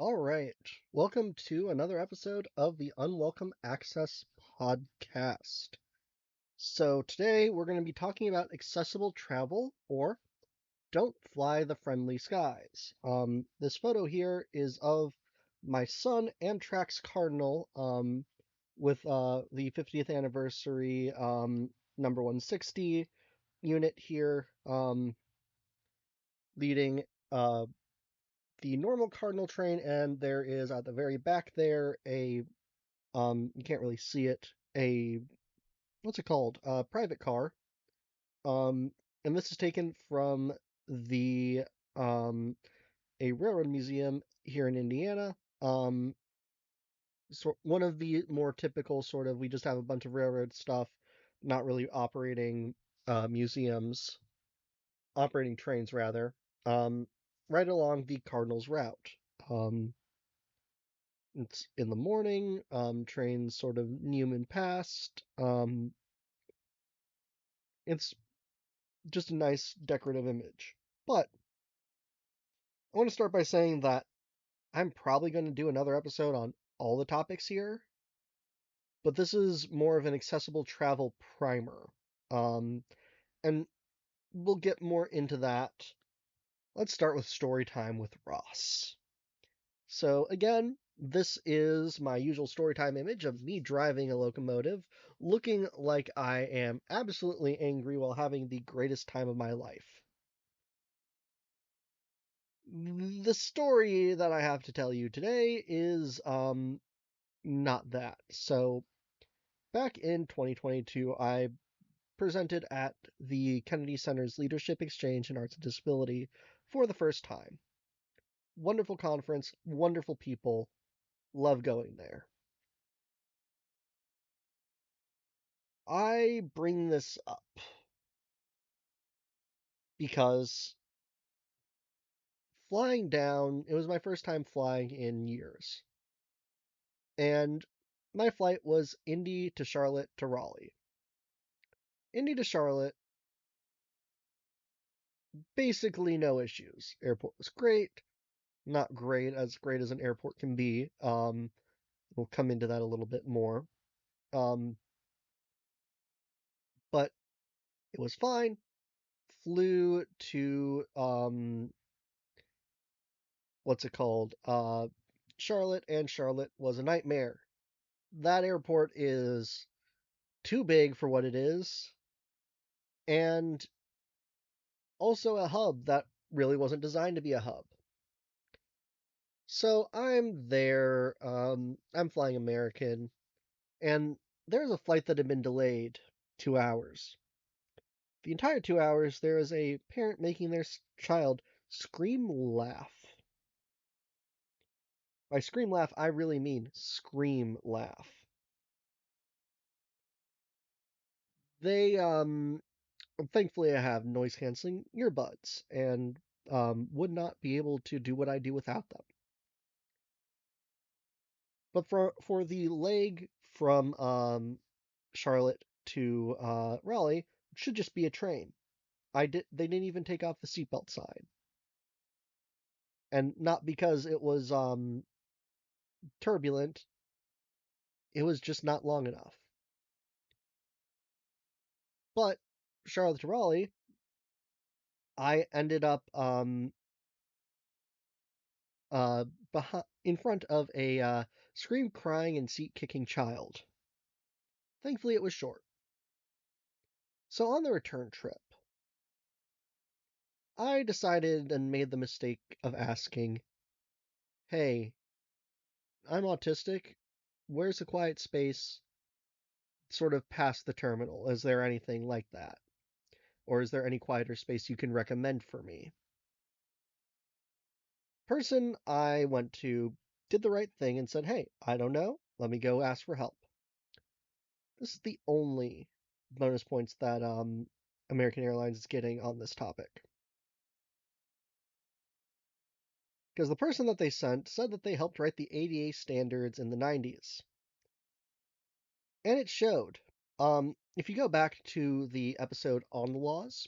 All right. Welcome to another episode of the Unwelcome Access Podcast. So, today we're going to be talking about accessible travel or don't fly the friendly skies. This photo here is of my son Amtrak's Cardinal with the 50th anniversary number 160 unit here leading uh, the normal Cardinal train, and there is at the very back there a you can't really see it, a what's it called? A private car. Um, and this is taken from the um a railroad museum here in Indiana. So one of the more typical sort of we just have a bunch of railroad stuff, not really operating museums, operating trains rather. Um, right along the Cardinals route. Um, It's in the morning, trains sort of Newman past. It's just a nice decorative image. But I want to start by saying that I'm probably going to do another episode on all the topics here, but this is more of an accessible travel primer. Um, and we'll get more into that. Let's start with story time with Ross. So again, this is my usual storytime image of me driving a locomotive, looking like I am absolutely angry while having the greatest time of my life. The story that I have to tell you today is not that. So back in 2022, I presented at the Kennedy Center's Leadership Exchange in Arts and Disability for the first time. Wonderful conference, wonderful people, love going there. I bring this up because flying down, it was my first time flying in years. And my flight was Indy to Charlotte to Raleigh. Indy to Charlotte, basically no issues. Airport was great, not great as an airport can be. We'll come into that a little bit more. Um, but it was fine. Flew to what's it called? Charlotte, and Charlotte was a nightmare. That airport is too big for what it is, and also a hub that really wasn't designed to be a hub. So I'm there, I'm flying American, and there's a flight that had been delayed 2 hours. The entire 2 hours, there is a parent making their child scream laugh. By scream laugh, I really mean scream laugh. They, thankfully I have noise canceling earbuds and would not be able to do what I do without them. But for the leg from Charlotte to Raleigh, it should just be a train. They didn't even take off the seatbelt sign. And not because it was turbulent, it was just not long enough. But Charlotte to Raleigh, I ended up in front of a scream crying and seat kicking child. Thankfully, it was short. So on the return trip, I decided and made the mistake of asking, "Hey, I'm autistic. Where's a quiet space sort of past the terminal? Is there anything like that? Or is there any quieter space you can recommend for me?" Person I went to did the right thing and said, "Hey, I don't know. Let me go ask for help." This is the only bonus points that American Airlines is getting on this topic. Because the person that they sent said that they helped write the ADA standards in the 90s. And it showed. If you go back to the episode on the laws,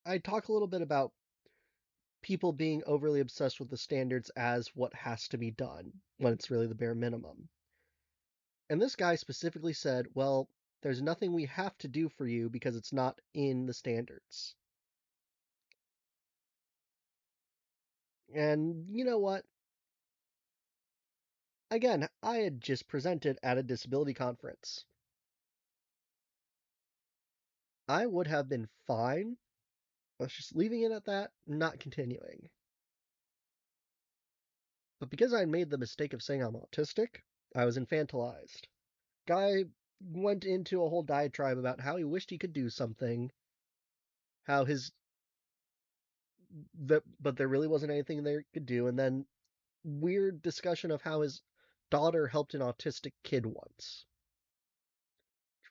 I talk a little bit about people being overly obsessed with the standards as what has to be done when it's really the bare minimum. And this guy specifically said, well, there's nothing we have to do for you because it's not in the standards. And you know what? Again, I had just presented at a disability conference. I would have been fine. I was just leaving it at that, not continuing. But because I made the mistake of saying I'm autistic, I was infantilized. Guy went into a whole diatribe about how he wished he could do something, how his but there really wasn't anything they could do, and then weird discussion of how his daughter helped an autistic kid once.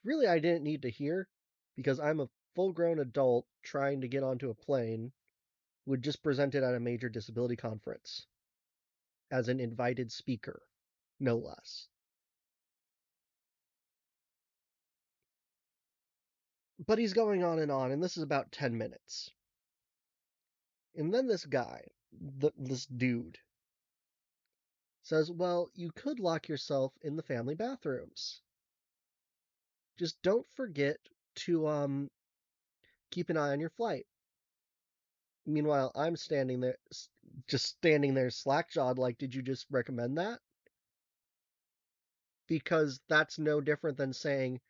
Really, I didn't need to hear because I'm a full-grown adult trying to get onto a plane who had just presented at a major disability conference as an invited speaker, no less. But he's going on, and this is about 10 minutes. And then this guy, this dude, says, well, you could lock yourself in the family bathrooms. Just don't forget to keep an eye on your flight. Meanwhile, I'm standing there, just standing there slack-jawed like, did you just recommend that? Because that's no different than saying,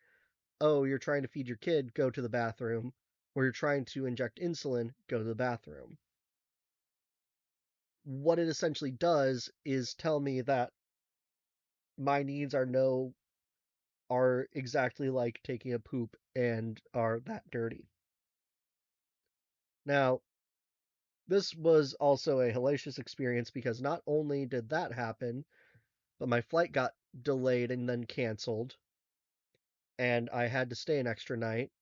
oh, you're trying to feed your kid, go to the bathroom, or you're trying to inject insulin, go to the bathroom. What it essentially does is tell me that my needs are exactly like taking a poop and are that dirty. Now, this was also a hellacious experience because not only did that happen, but my flight got delayed and then canceled, and I had to stay an extra night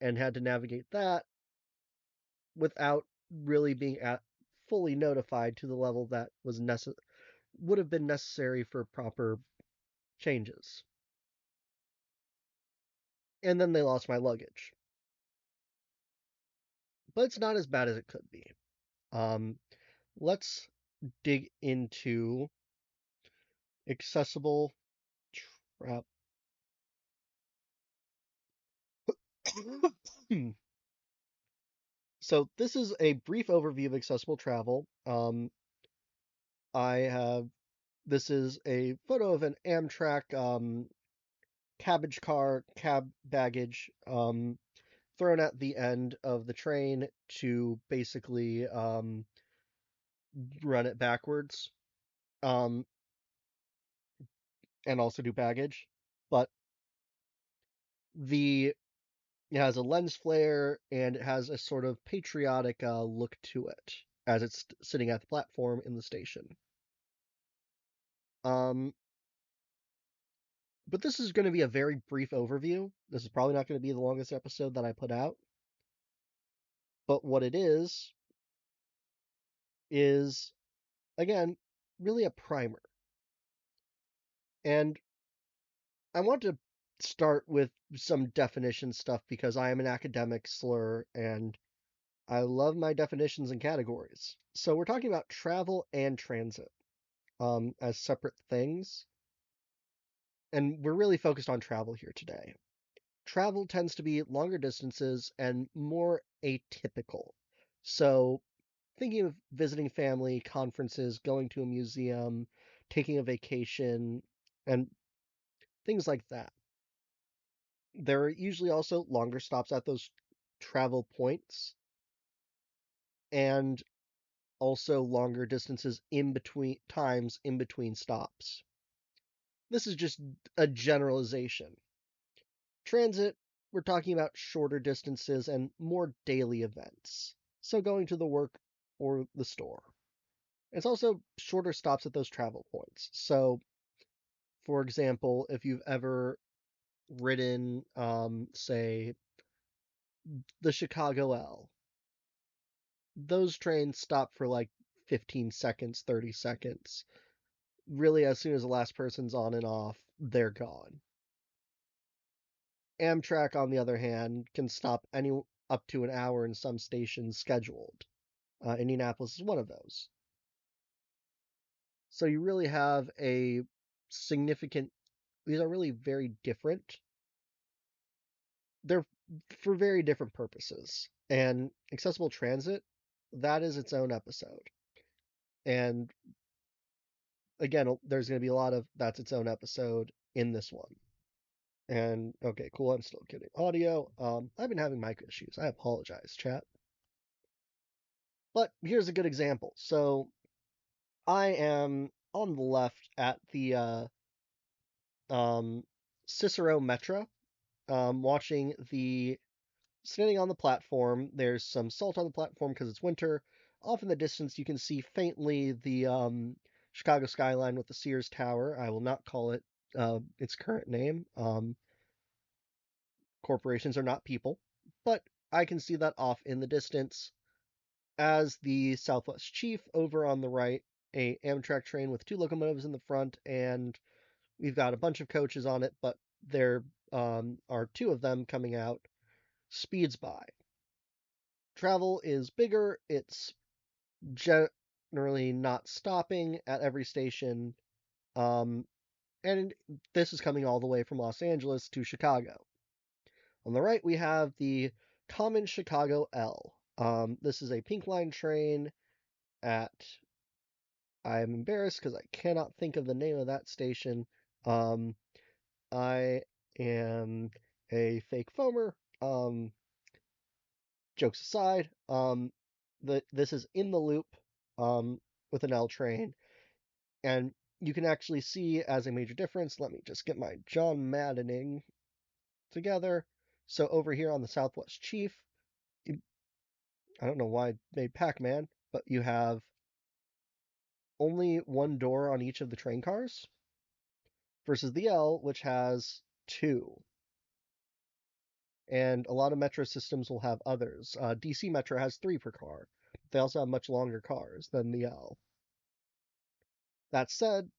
and had to navigate that without really being fully notified to the level that would have been necessary for proper changes. And then they lost my luggage. But it's not as bad as it could be. Um, let's dig into accessible travel. So this is a brief overview of accessible travel. I have this is a photo of an Amtrak cabbage car, cab baggage, thrown at the end of the train to basically run it backwards, um, and also do baggage. But the it has a lens flare and it has a sort of patriotic look to it as it's sitting at the platform in the station. Um, but this is going to be a very brief overview. This is probably not going to be the longest episode that I put out. But what it is again really a primer. And I want to start with some definition stuff because I am an academic slur and I love my definitions and categories. So we're talking about travel and transit as separate things. And we're really focused on travel here today. Travel tends to be longer distances and more atypical. So thinking of visiting family, conferences, going to a museum, taking a vacation, and things like that. There are usually also longer stops at those travel points and also longer distances in between stops. This is just a generalization. Transit, we're talking about shorter distances and more daily events. So going to the work or the store. It's also shorter stops at those travel points. So, for example, if you've ever ridden, say, the Chicago L, those trains stop for like 15 seconds, 30 seconds. Really, as soon as the last person's on and off, they're gone. Amtrak, on the other hand, can stop any up to an hour in some stations scheduled. Indianapolis is one of those. So you really have a significant, these are really very different. They're for very different purposes. And accessible transit, that is its own episode. And again, there's going to be a lot of that's its own episode in this one. And okay, cool. I'm still getting audio. I've been having mic issues. I apologize, chat. But here's a good example. So I am on the left at the um, Cicero Metra, watching the standing on the platform. There's some salt on the platform because it's winter. Off in the distance, you can see faintly the Chicago skyline with the Sears Tower. I will not call it its current name. Corporations are not people, but I can see that off in the distance as the Southwest Chief over on the right, a Amtrak train with two locomotives in the front, and we've got a bunch of coaches on it, but there are two of them coming out, speeds by. Travel is bigger, it's generally not stopping at every station, um, and this is coming all the way from Los Angeles to Chicago. On the right, we have the Common Chicago L. This is a Pink Line train at, I'm embarrassed because I cannot think of the name of that station. Um, I am a fake foamer. Jokes aside, this is in the loop with an L train, and you can actually see as a major difference. Let me just get my John Maddening together. So over here on the Southwest Chief, I don't know why I made Pac-Man, but you have only one door on each of the train cars versus the L, which has two. And a lot of metro systems will have others. DC Metro has three per car. They also have much longer cars than the L. That said,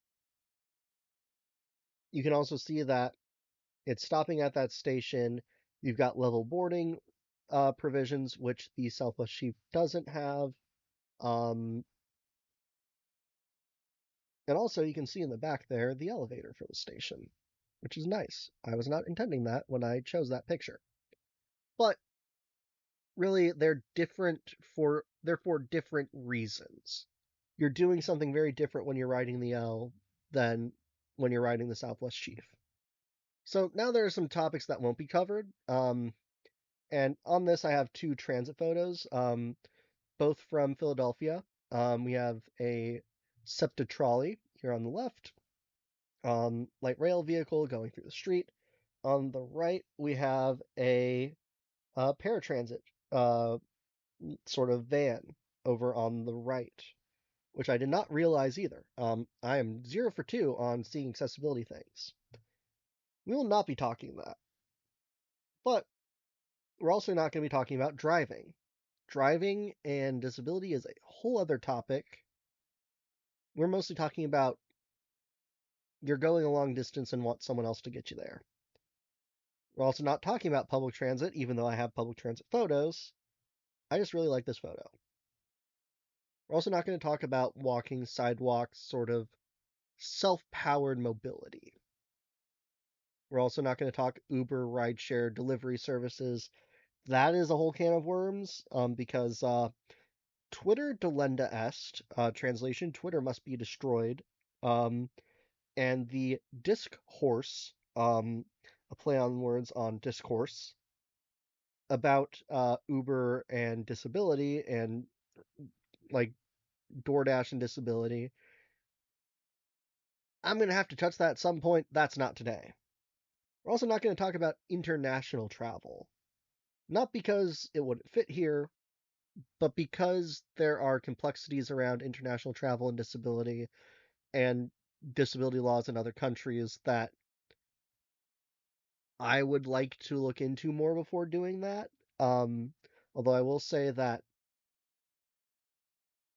you can also see that it's stopping at that station. You've got level boarding provisions, which the Southwest Chief doesn't have. Um, and also, you can see in the back there the elevator for the station, which is nice. I was not intending that when I chose that picture. But really, they're for different reasons. You're doing something very different when you're riding the L than when you're riding the Southwest Chief. So now there are some topics that won't be covered. And on this, I have two transit photos, both from Philadelphia. We have a SEPTA trolley here on the left, light rail vehicle going through the street. On the right, we have a paratransit sort of van over on the right, which I did not realize either. I am 0 for 2 on seeing accessibility things. We will not be talking that. But we're also not going to be talking about driving. Driving and disability is a whole other topic. We're mostly talking about you're going a long distance and want someone else to get you there. We're also not talking about public transit, even though I have public transit photos. I just really like this photo. We're also not going to talk about walking, sidewalks, sort of self-powered mobility. We're also not going to talk Uber, rideshare, delivery services. That is a whole can of worms, because Twitter delenda est, translation, Twitter must be destroyed, and the discourse, a play on words on discourse, about Uber and disability and like DoorDash and disability. I'm going to have to touch that at some point. That's not today. We're also not going to talk about international travel. Not because it wouldn't fit here, but because there are complexities around international travel and disability laws in other countries that I would like to look into more before doing that. Although I will say that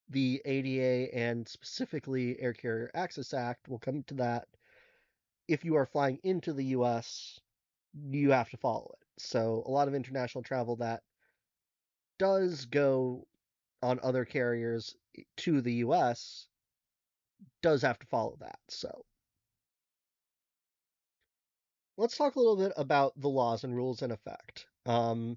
the ADA and specifically Air Carrier Access Act will come to that. If you are flying into the US, you have to follow it. So a lot of international travel that does go on other carriers to the US does have to follow that. So let's talk a little bit about the laws and rules in effect. We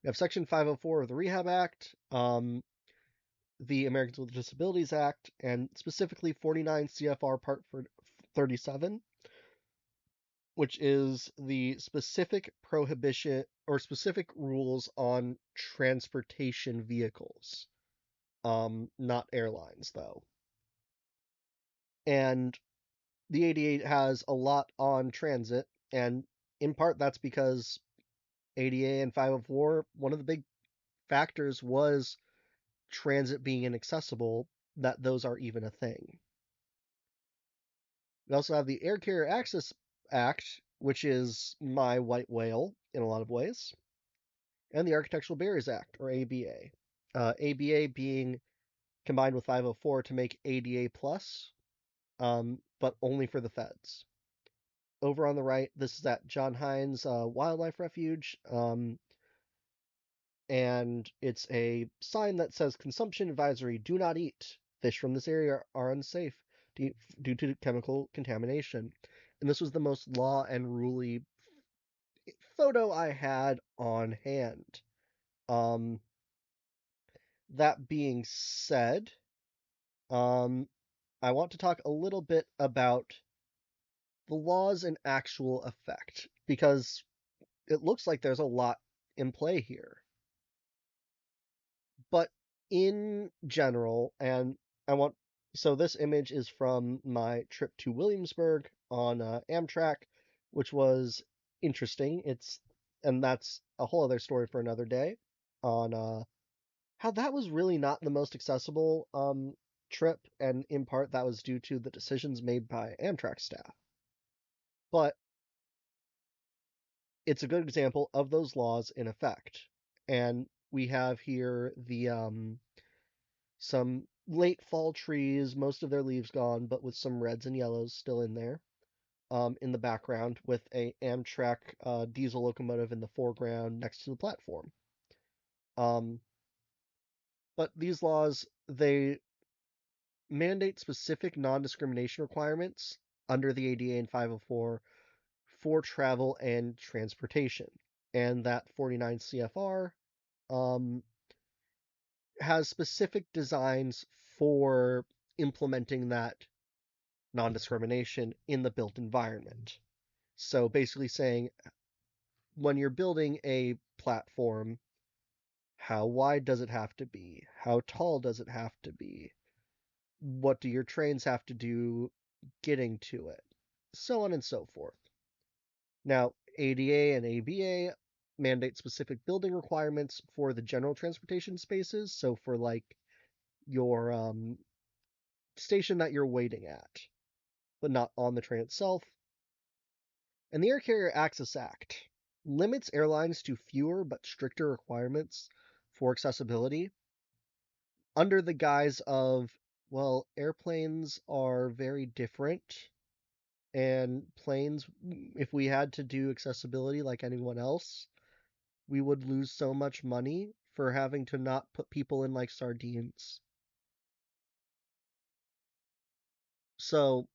have Section 504 of the Rehab Act, the Americans with Disabilities Act, and specifically 49 CFR Part 37, which is the specific prohibition or specific rules on transportation vehicles, not airlines, though. And the ADA has a lot on transit, and in part that's because ADA and 504, one of the big factors was transit being inaccessible, that those are even a thing. We also have the Air Carrier Access Act, which is my white whale in a lot of ways, and the Architectural Barriers Act, or ABA. ABA being combined with 504 to make ADA plus, but only for the feds. Over on the right, this is at John Hines Wildlife Refuge, and it's a sign that says consumption advisory: do not eat. Fish from this area are unsafe due to chemical contamination. And this was the most law and ruly photo I had on hand. Um, that being said, I want to talk a little bit about the laws in actual effect, because it looks like there's a lot in play here. But in general, and I want so this image is from my trip to Williamsburg on Amtrak, which was interesting. And that's a whole other story for another day on how that was really not the most accessible trip, and in part that was due to the decisions made by Amtrak staff. But it's a good example of those laws in effect. And we have here the some late fall trees, most of their leaves gone, but with some reds and yellows still in there, in the background, with a Amtrak diesel locomotive in the foreground next to the platform. Um, but these laws, they mandate specific non-discrimination requirements under the ADA and 504 for travel and transportation. And that 49 CFR um, has specific designs for implementing that non-discrimination in the built environment. So basically saying, when you're building a platform, how wide does it have to be? How tall does it have to be? What do your trains have to do getting to it? So on and so forth. Now, ADA and ABA mandate specific building requirements for the general transportation spaces. So for like your station that you're waiting at, but not on the train itself. And the Air Carrier Access Act limits airlines to fewer but stricter requirements for accessibility under the guise of, well, airplanes are very different, and planes, if we had to do accessibility like anyone else, we would lose so much money for having to not put people in like sardines. So,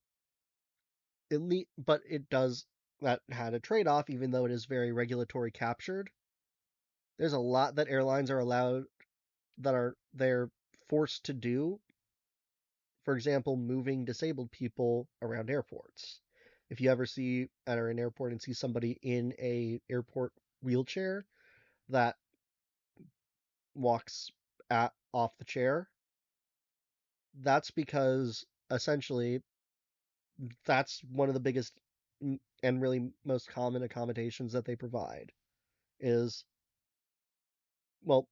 but it does, that had a trade-off, even though it is very regulatory captured. There's a lot that airlines are allowed, that they're forced to do. For example, moving disabled people around airports. If you ever see at an airport and see somebody in a airport wheelchair that walks off the chair, that's because essentially that's one of the biggest and really most common accommodations that they provide is, well,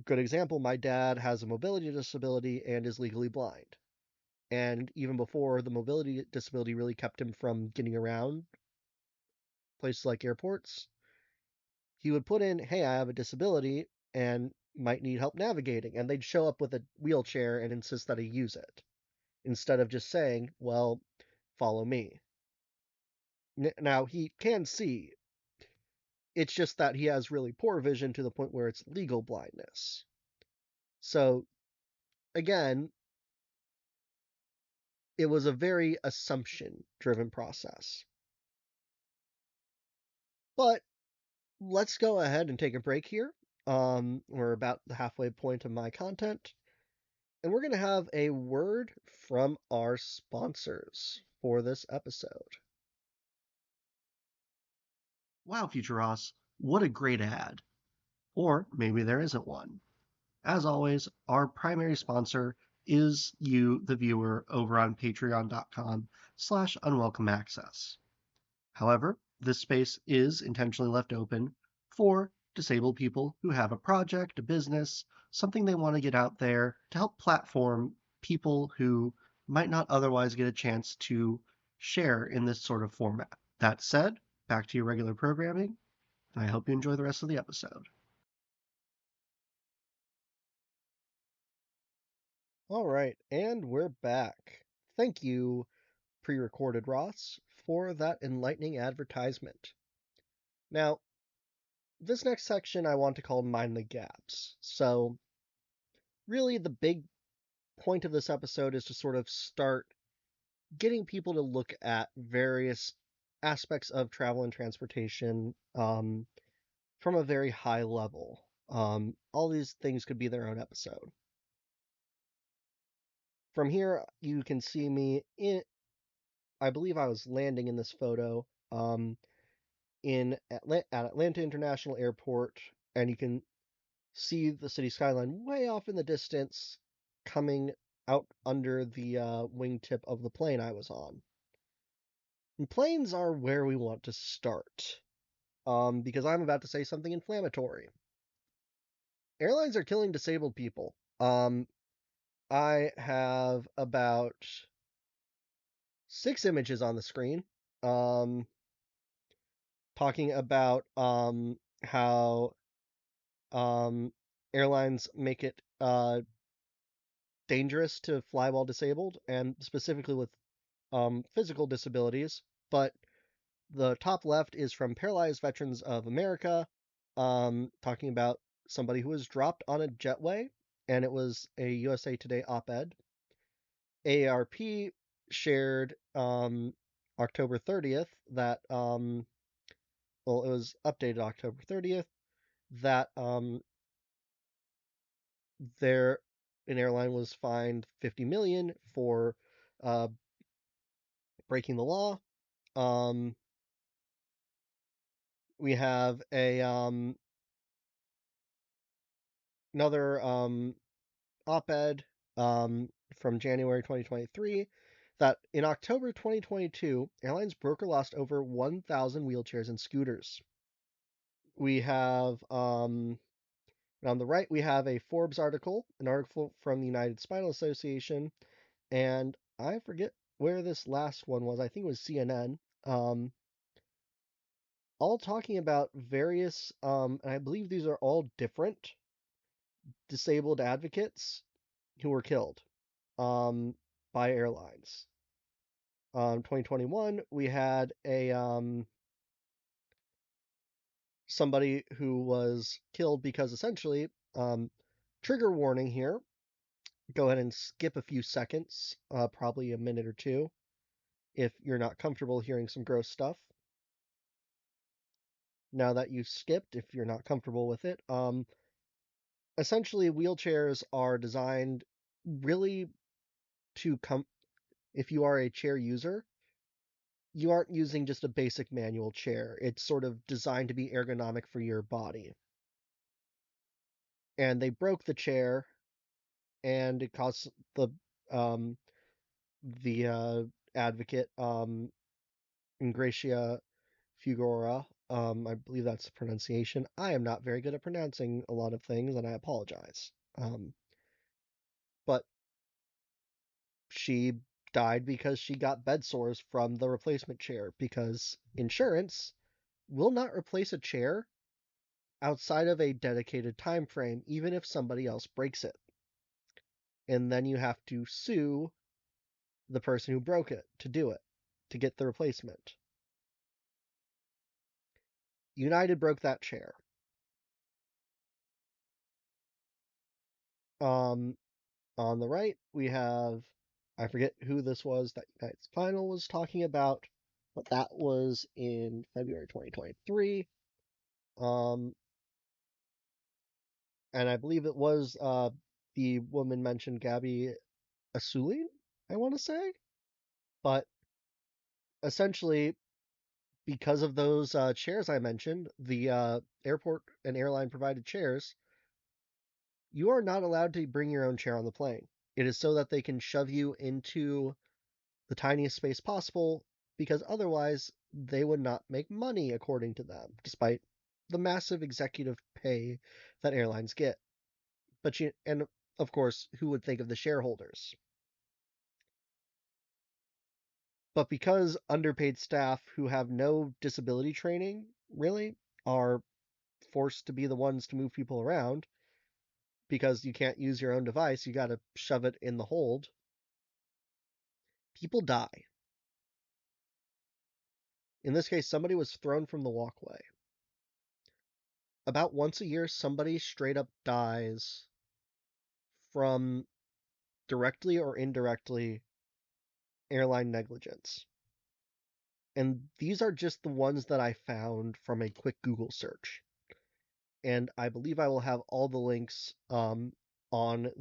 good example, my dad has a mobility disability and is legally blind. And even before the mobility disability really kept him from getting around places like airports, he would put in, hey, I have a disability and might need help navigating. And they'd show up with a wheelchair and insist that he use it, instead of just saying, well, follow me. Now, he can see. It's just that he has really poor vision to the point where it's legal blindness. So again, it was a very assumption driven process. But let's go ahead and take a break here. We're about the halfway point of my content, and we're going to have a word from our sponsors for this episode. Wow, Future Ross, what a great ad. Or maybe there isn't one. As always, our primary sponsor is you, the viewer, over on patreon.com/unwelcomeaccess. However, this space is intentionally left open for disabled people who have a project, a business, something they want to get out there to help platform people who might not otherwise get a chance to share in this sort of format. That said, back to your regular programming, and I hope you enjoy the rest of the episode. All right, and we're back. Thank you, pre-recorded Ross, for that enlightening advertisement. Now, this next section I want to call Mind the Gaps. So, really, the big point of this episode is to sort of start getting people to look at various aspects of travel and transportation from a very high level. All these things could be their own episode. From here, you can see me in, I believe I was landing in this photo at Atlanta International Airport, and you can see the city skyline way off in the distance coming out under the wingtip of the plane I was on. And planes are where we want to start, because I'm about to say something inflammatory. Airlines are killing disabled people. I have about 6 images on the screen, um, talking about how airlines make it dangerous to fly while disabled, and specifically with physical disabilities. But the top left is from Paralyzed Veterans of America, talking about somebody who was dropped on a jetway, and it was a USA Today op-ed. AARP shared October 30th that, well, it was updated October 30th, that there an airline was fined 50 million for uh, breaking the law. We have another op-ed from January 2023 that in October 2022, airlines broke or lost over 1,000 wheelchairs and scooters. We have on the right we have a Forbes article, an article from the United Spinal Association, and I forget where this last one was. I think it was CNN. All talking about various, and I believe these are all different disabled advocates who were killed by airlines. 2021, we had a somebody who was killed because essentially, trigger warning here. Go ahead and skip a few seconds, probably a minute or two, if you're not comfortable hearing some gross stuff. Now that you've skipped, if you're not comfortable with it, essentially wheelchairs are designed really to come. If you are a chair user, you aren't using just a basic manual chair. It's sort of designed to be ergonomic for your body. And they broke the chair, and it caused um, the advocate, Ingracia Fugora, I believe that's the pronunciation. I am not very good at pronouncing a lot of things, and I apologize. But she died because she got bed sores from the replacement chair, because insurance will not replace a chair outside of a dedicated time frame, even if somebody else breaks it. And then you have to sue the person who broke it to do it, to get the replacement. United broke that chair. Um, on the right, we have, I forget who this was that United's final was talking about, but that was in February 2023. Um, and I believe it was the woman mentioned, Gabby Asulin, I want to say. But essentially, because of those chairs I mentioned, the airport and airline provided chairs, you are not allowed to bring your own chair on the plane. It is so that they can shove you into the tiniest space possible, because otherwise they would not make money, according to them, despite the massive executive pay that airlines get. And of course, who would think of the shareholders? But because underpaid staff who have no disability training, really, are forced to be the ones to move people around, because you can't use your own device, you gotta shove it in the hold, people die. In this case, somebody was thrown from the walkway. About once a year, somebody straight up dies from directly or indirectly airline negligence. And these are just the ones that I found from a quick Google search. And I believe I will have all the links on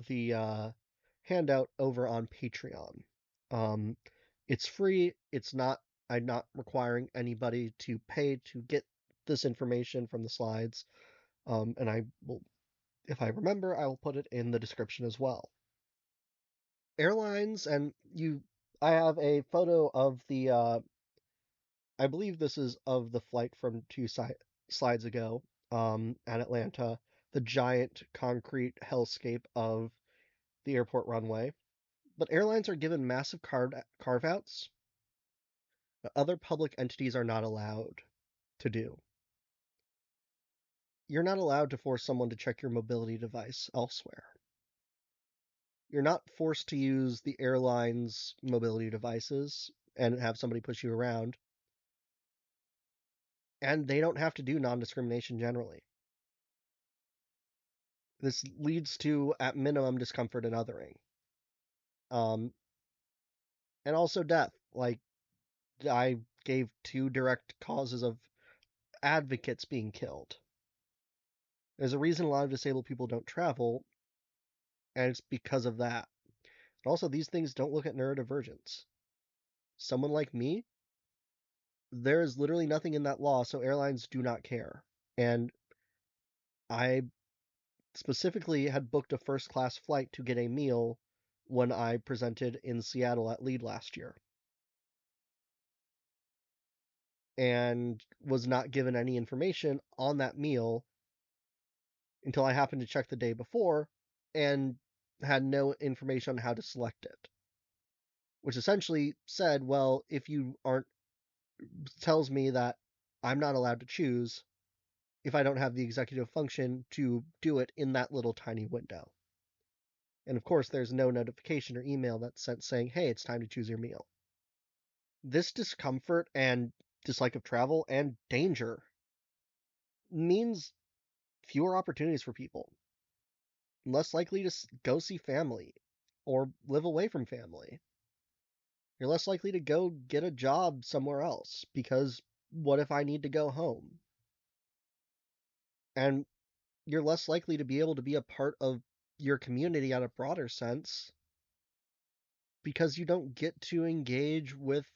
the handout over on Patreon. Um, it's free. I'm not requiring anybody to pay to get this information from the slides. And I will, if I remember, I will put it in the description as well. Airlines, I have a photo of I believe this is of the flight from slides ago, at Atlanta, the giant concrete hellscape of the airport runway. But airlines are given massive carve outs that other public entities are not allowed to do. You're not allowed to force someone to check your mobility device elsewhere. You're not forced to use the airline's mobility devices and have somebody push you around. And they don't have to do non-discrimination generally. This leads to, at minimum, discomfort and othering. Um, and also death. Like, I gave two direct causes of advocates being killed. There's a reason a lot of disabled people don't travel, and it's because of that. And also, these things don't look at neurodivergence. Someone like me, there is literally nothing in that law, so airlines do not care. And I specifically had booked a first class flight to get a meal when I presented in Seattle at Lead last year, and was not given any information on that meal until I happened to check the day before and had no information on how to select it. Which essentially said, well, if you aren't, tells me that I'm not allowed to choose if I don't have the executive function to do it in that little tiny window. And of course, there's no notification or email that's sent saying, hey, it's time to choose your meal. This discomfort and dislike of travel and danger means fewer opportunities for people, less likely to go see family or live away from family. You're less likely to go get a job somewhere else because what if I need to go home? And you're less likely to be able to be a part of your community on a broader sense because you don't get to engage with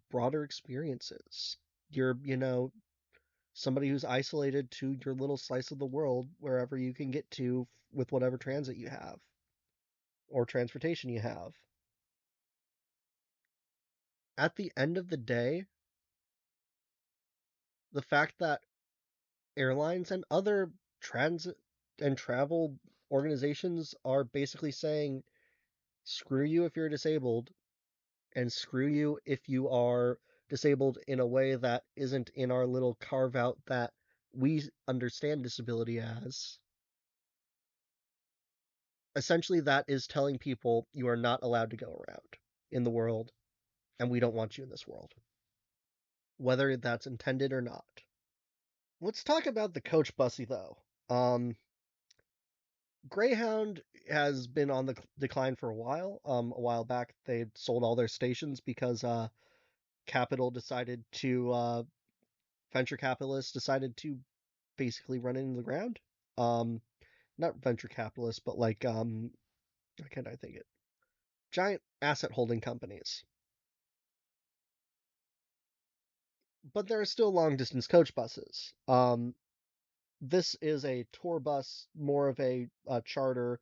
broader experiences. You're, somebody who's isolated to your little slice of the world wherever you can get to with whatever transit you have or transportation you have. At the end of the day, the fact that airlines and other transit and travel organizations are basically saying, screw you if you're disabled, and screw you if you are disabled in a way that isn't in our little carve out that we understand disability as. Essentially, that is telling people you are not allowed to go around in the world, and we don't want you in this world, whether that's intended or not. Let's talk about the coach bussy, though. Greyhound has been on the decline for a while. A while back, they sold all their stations because capital decided to venture capitalists decided to basically run it into the ground. Um, Not venture capitalists, but like how can I think it? Giant asset holding companies. But there are still long distance coach buses. This is a tour bus, more of a charter,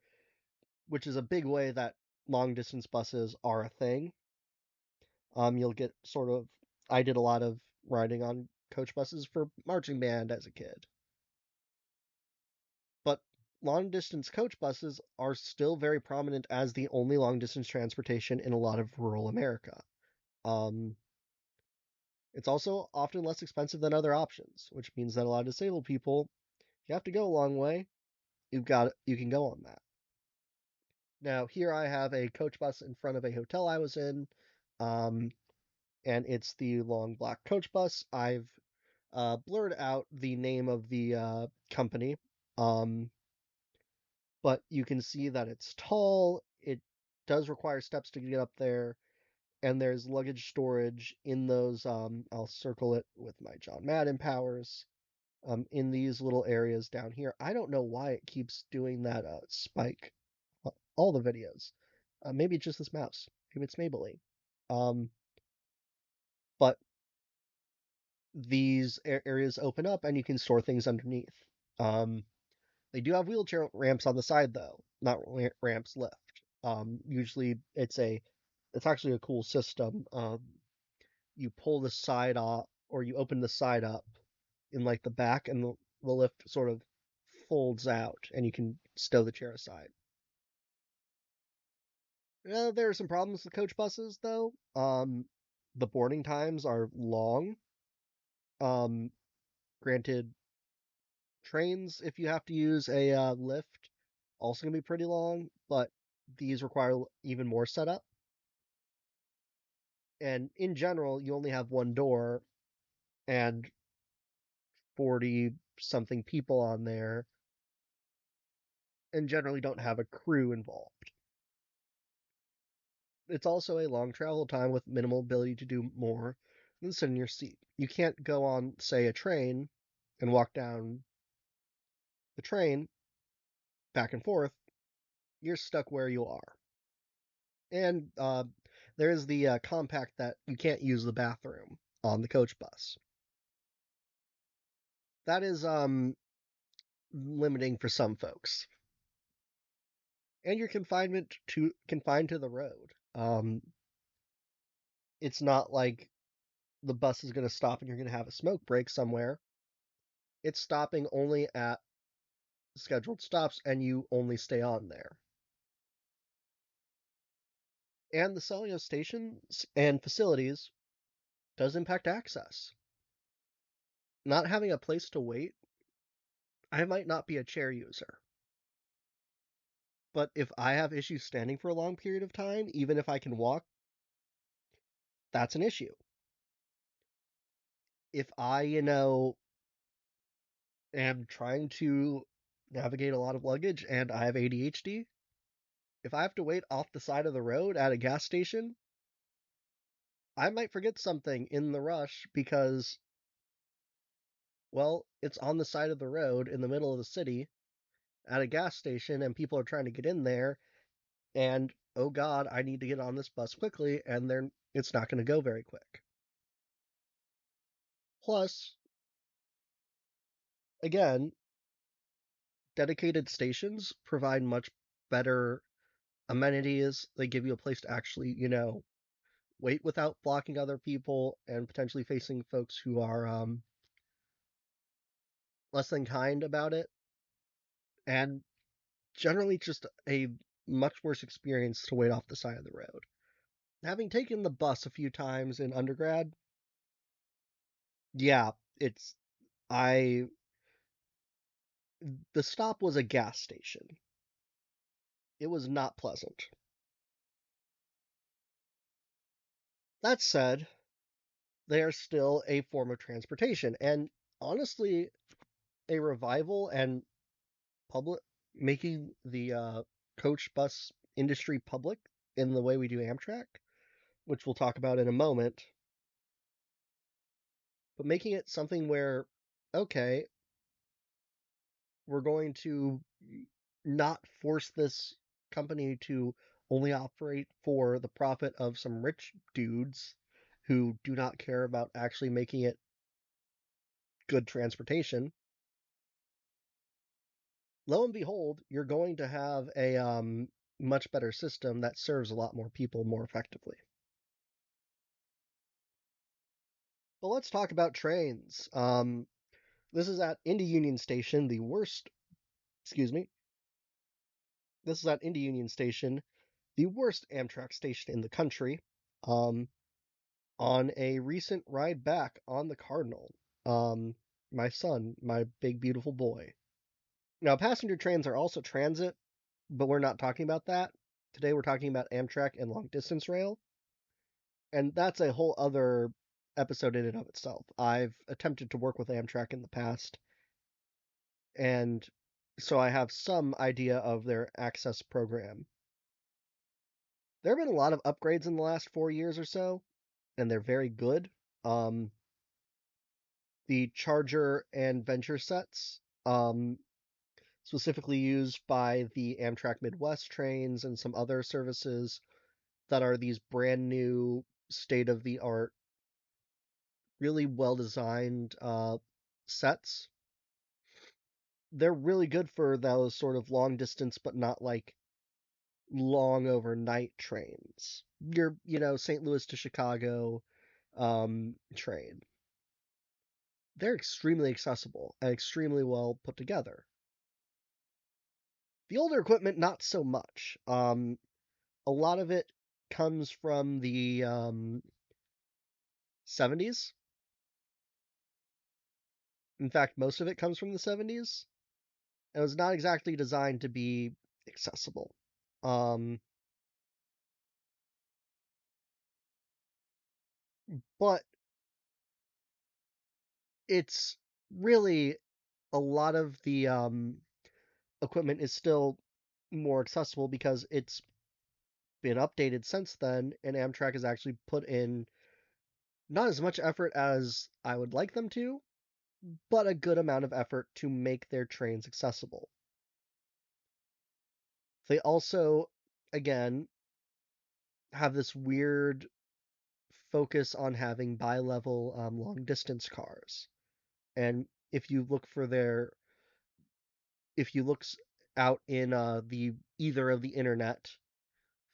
which is a big way that long distance buses are a thing. You'll get sort of. I did a lot of riding on coach buses for marching band as a kid, but long distance coach buses are still very prominent as the only long distance transportation in a lot of rural America. Um, it's also often less expensive than other options, which means that a lot of disabled people, if you have to go a long way, you can go on that. Now, here I have a coach bus in front of a hotel I was in, um, and it's the long black coach bus. I've blurred out the name of the company, um, but you can see that it's tall. It does require steps to get up there, and there's luggage storage in those. I'll circle it with my John Madden powers. In these little areas down here. I don't know why it keeps doing that spike. All the videos. Maybe it's just this mouse. Maybe it's Maybelline. Um, but these areas open up and you can store things underneath. Um, they do have wheelchair ramps on the side though, not ramps lift. Usually it's actually a cool system. You pull the side off or you open the side up in like the back and the lift sort of folds out and you can stow the chair aside. There are some problems with coach buses though. The boarding times are long. Um, Granted, trains, if you have to use a lift, also gonna be pretty long, but these require even more setup. And in general, you only have one door and 40 something people on there, and generally don't have a crew involved. It's also a long travel time with minimal ability to do more than sit in your seat. You can't go on, say, a train and walk down the train back and forth. You're stuck where you are. And there is the compact that you can't use the bathroom on the coach bus. That is limiting for some folks. And you're confined to the road. It's not like the bus is going to stop and you're going to have a smoke break somewhere. It's stopping only at scheduled stops and you only stay on there. And the selling of stations and facilities does impact access. Not having a place to wait, I might not be a chair user. But if I have issues standing for a long period of time, even if I can walk, that's an issue. If I, am trying to navigate a lot of luggage and I have ADHD, if I have to wait off the side of the road at a gas station, I might forget something in the rush because, well, it's on the side of the road in the middle of the city at a gas station and people are trying to get in there and oh god, I need to get on this bus quickly and it's not going to go very quick. Plus, again, dedicated stations provide much better amenities. They give you a place to actually, wait without blocking other people and potentially facing folks who are less than kind about it. And generally just a much worse experience to wait off the side of the road. Having taken the bus a few times in undergrad, yeah, it's I the stop was a gas station. It was not pleasant. That said, they are still a form of transportation, and honestly, a revival and public making the coach bus industry public in the way we do Amtrak, which we'll talk about in a moment, but making it something where, okay, we're going to not force this company to only operate for the profit of some rich dudes who do not care about actually making it good transportation. Lo and behold, you're going to have a much better system that serves a lot more people more effectively. But let's talk about trains. This is at Indy Union Station, the worst, excuse me, this is at Indy Union Station, the worst Amtrak station in the country, um, on a recent ride back on the Cardinal. Um, my son, my big, beautiful boy. Now, passenger trains are also transit, but we're not talking about that. Today, we're talking about Amtrak and long distance rail, and that's a whole other episode in and of itself. I've attempted to work with Amtrak in the past, and so I have some idea of their access program. There have been a lot of upgrades in the last 4 years or so, and they're very good. Um, the Charger and Venture sets, specifically used by the Amtrak Midwest trains and some other services that are these brand new, state of the art, really well designed sets. They're really good for those sort of long distance, but not like long overnight trains. Your, St. Louis to Chicago train. They're extremely accessible and extremely well put together. The older equipment, not so much. A lot of it comes from the 70s. In fact, most of it comes from the 70s. It was not exactly designed to be accessible. Um, but it's really a lot of the equipment is still more accessible because it's been updated since then, and Amtrak has actually put in not as much effort as I would like them to, but a good amount of effort to make their trains accessible. They also, again, have this weird focus on having bi-level long distance cars. And if you look for their, if you look out in the either of the internet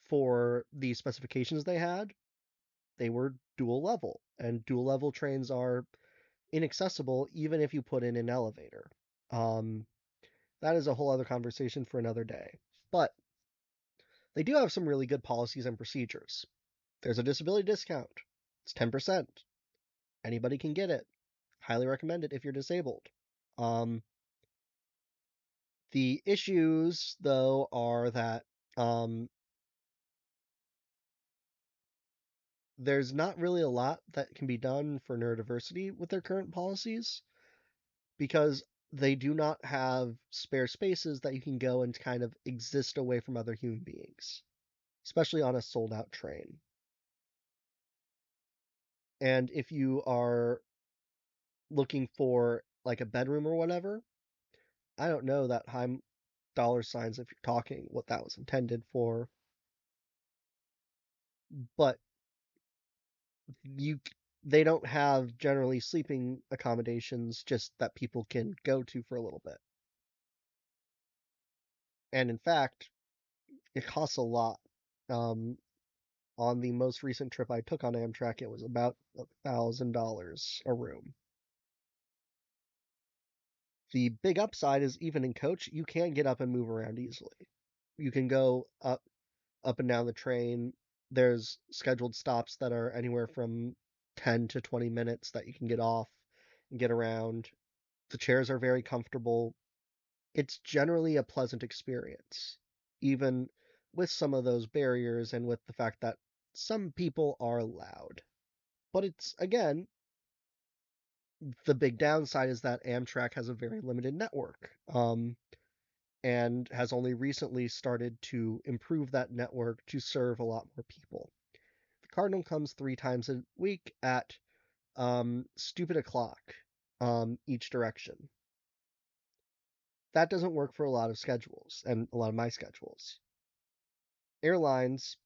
for the specifications they were dual level, and dual level trains are inaccessible even if you put in an elevator. Um, that is a whole other conversation for another day. But they do have some really good policies and procedures. There's a disability discount. It's 10%. Anybody can get it. Highly recommend it if you're disabled. Um, the issues, though, are that um, there's not really a lot that can be done for neurodiversity with their current policies because they do not have spare spaces that you can go and kind of exist away from other human beings, especially on a sold out train. And if you are looking for like a bedroom or whatever, I don't know that high dollar signs if you're talking what that was intended for, but you they don't have generally sleeping accommodations just that people can go to for a little bit. And in fact, it costs a lot. Um, on the most recent trip I took on Amtrak, it was about $1,000 a room. The big upside is even in coach, you can get up and move around easily. You can go up and down the train. There's scheduled stops that are anywhere from 10 to 20 minutes that you can get off and get around. The chairs are very comfortable. It's generally a pleasant experience, even with some of those barriers and with the fact that some people are loud. But it's, again, the big downside is that Amtrak has a very limited network. and has only recently started to improve that network to serve a lot more people. The Cardinal comes 3 times a week at stupid o'clock each direction. That doesn't work for a lot of schedules and a lot of my schedules. Airlines,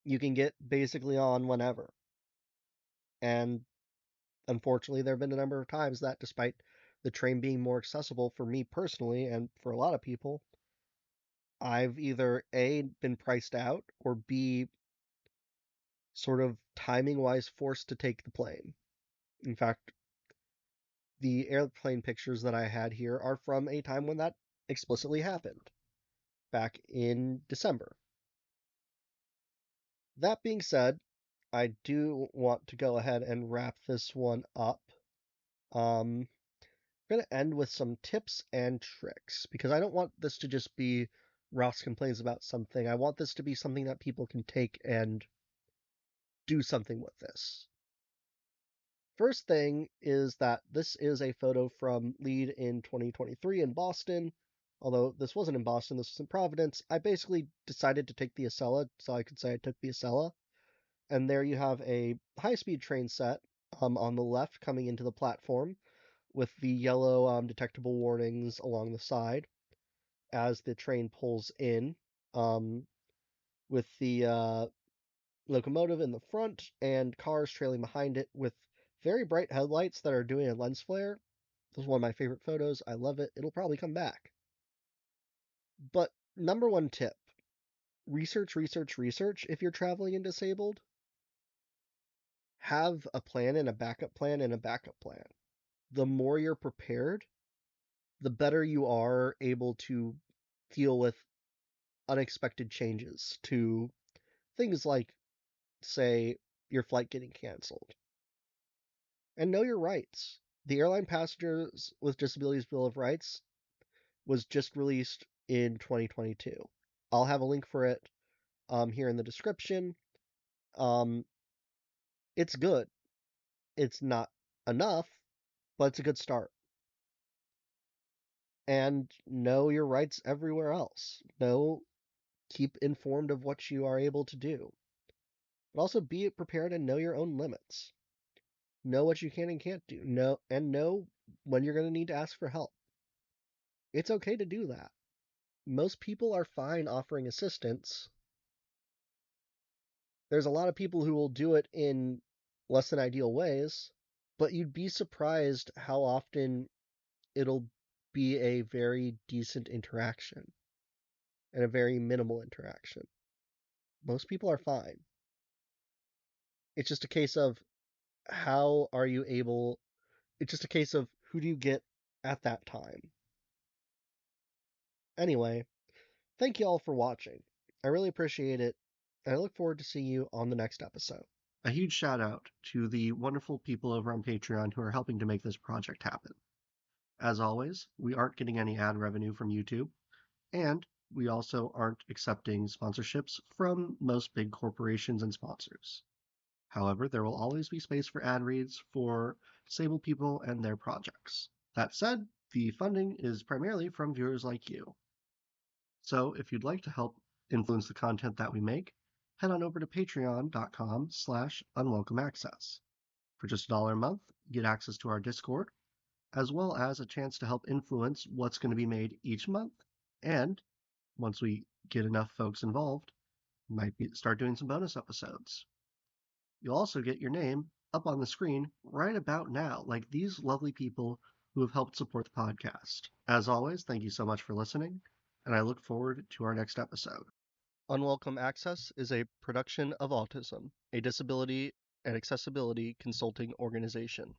you can get basically on whenever. And unfortunately, there have been a number of times that despite the train being more accessible for me personally and for a lot of people, I've either A, been priced out, or B, sort of timing wise forced to take the plane. In fact, the airplane pictures that I had here are from a time when that explicitly happened, back in December. That being said, I do want to go ahead and wrap this one up. I'm going to end with some tips and tricks because I don't want this to just be Ross complains about something. I want this to be something that people can take and do something with this. First thing is that this is a photo from Lead in 2023 in Boston. Although this wasn't in Boston, this was in Providence. I basically decided to take the Acela, so I could say I took the Acela. And there you have a high-speed train set on the left coming into the platform with the yellow detectable warnings along the side as the train pulls in, with the locomotive in the front and cars trailing behind it with very bright headlights that are doing a lens flare. This is one of my favorite photos. I love it. It'll probably come back. But number one tip, research, research, research if you're traveling and disabled. Have a plan and a backup plan and a backup plan. The more you're prepared, the better you are able to deal with unexpected changes to things like, say, your flight getting canceled. And know your rights. The Airline Passengers with Disabilities Bill of Rights was just released in 2022. I'll have a link for it here in the description. Um, it's good. It's not enough, but it's a good start. And know your rights everywhere else. Keep informed of what you are able to do. But also be prepared and know your own limits. Know what you can and can't do. Know when you're going to need to ask for help. It's okay to do that. Most people are fine offering assistance. There's a lot of people who will do it in less than ideal ways, but you'd be surprised how often it'll be a very decent interaction and a very minimal interaction. Most people are fine. It's just a case of how are you able, it's just a case of who do you get at that time. Anyway, thank you all for watching. I really appreciate it, and I look forward to seeing you on the next episode. A huge shout out to the wonderful people over on Patreon who are helping to make this project happen. As always, we aren't getting any ad revenue from YouTube, and we also aren't accepting sponsorships from most big corporations and sponsors. However, there will always be space for ad reads for disabled people and their projects. That said, the funding is primarily from viewers like you. So if you'd like to help influence the content that we make, head on over to patreon.com/unwelcomeaccess. For just $1 a month, you get access to our Discord, as well as a chance to help influence what's going to be made each month. And once we get enough folks involved, we might start doing some bonus episodes. You'll also get your name up on the screen right about now, like these lovely people who have helped support the podcast. As always, thank you so much for listening, and I look forward to our next episode. Unwelcome Access is a production of Autism, a disability and accessibility consulting organization.